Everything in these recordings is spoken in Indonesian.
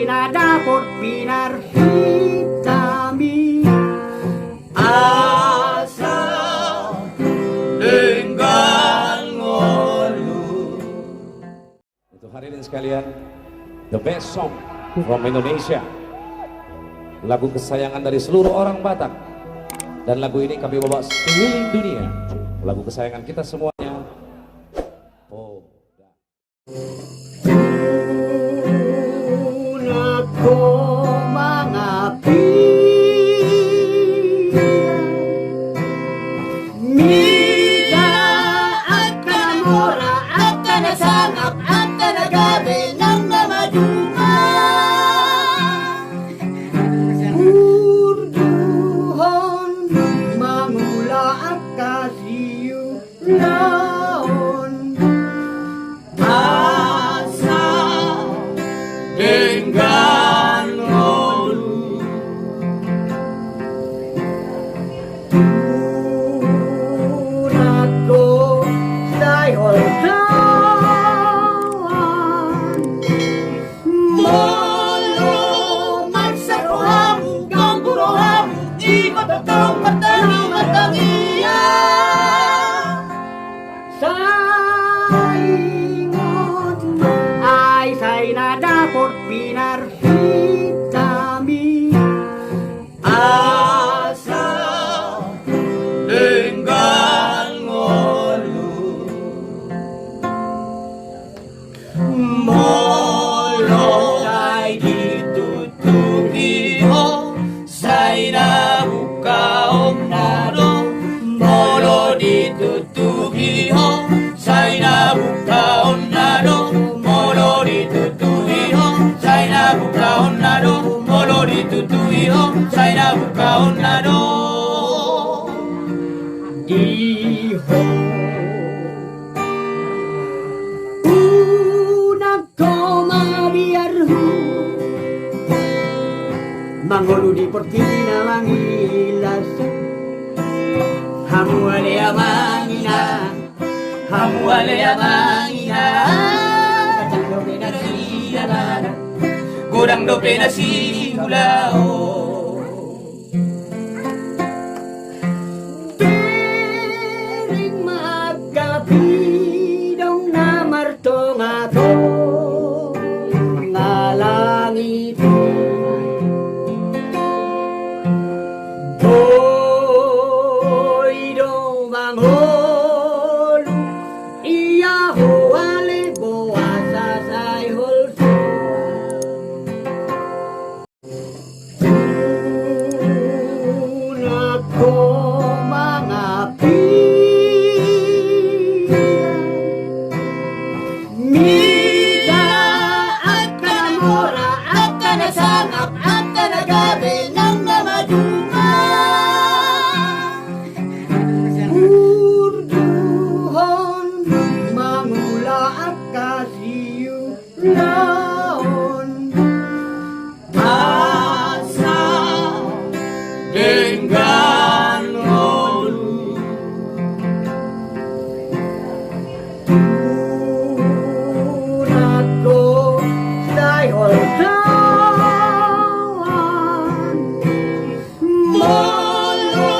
nada por pinarhitami asa dengan ngolu. Untuk hadirin sekalian, the best song from Indonesia, lagu kesayangan dari seluruh orang Batak, dan lagu ini kami bawa sekeliling dunia, lagu kesayangan kita semuanya. Oh. Dengan ngolu Tunako sayol dawan Molo magsaruham Gangguroham Di matatang matangi-matangiya Saingot ay say nada por pinarhitami asa dengan ngolu Molo ay ditutupi ho say nabukaong naro Molo ditutupi ho say nabukaong naro Molo ditutupi ho say nabukaong naro Molo ditutupi ho say nabukaong naro Iho unang ko mabiarhu Mangolu di portina mangilas Hamu ale amangina Hamu ale amangina Kacang dope na siyana Kurang dope na sigulao Piring magkapidong na martong ato Nga langit Boy do mangholu Iya ho ale boasa say holso Tunako mga Mida at kanamora at kanasangap at kanagabi ng namaduma Urduhon, mangula at kasiyulaon asa dengan ngolu Tunako sayol dawan Molo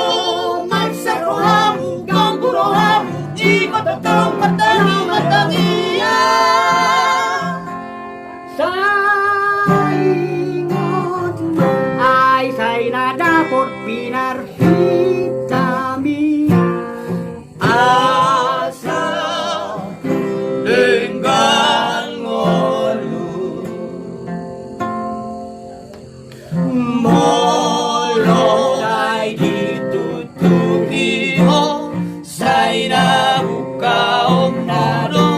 magsaruham Gangguroham Di matatang matangi-matangiya Saingot ay say nada por pinarhitami asa dengan ngolu Molo ay ditutupi ho say nabukaong naro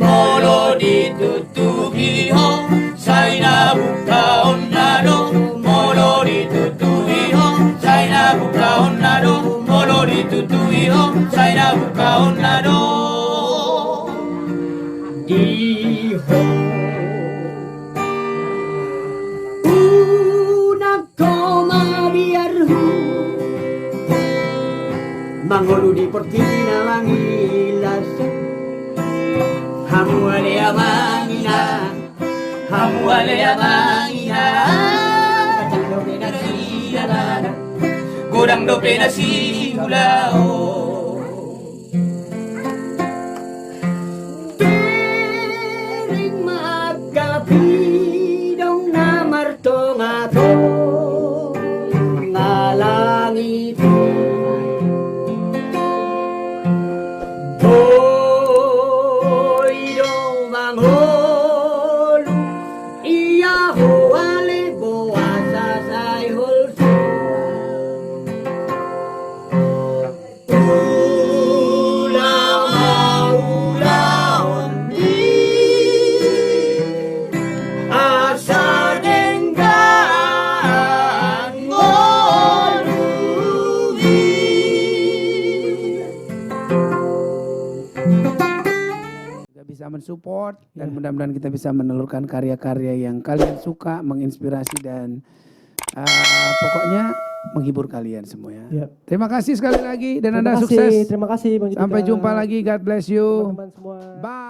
Molo ditutupi ho say nabukaong naro Molo ditutupi ho say nabukaong naro Molo ditutupi ho say nabukaong naro Iho unang ko mabiarhu Mangolu di portina mangilas Hamu ale amangina Hamuale amangiha Godang dope na sigulao Tering magkapidong na martong ato nga langit Boy do mangholo iya ho ale boasa say holso bisa mensupport dan mudah-mudahan kita bisa menelurkan karya-karya yang kalian suka, menginspirasi dan pokoknya menghibur kalian semua ya. Yep. Terima kasih sekali lagi dan Anda Terima kasih, sukses. terima kasih Bang Judika. Sampai jumpa lagi. God bless you. Teman-teman semua. Bye.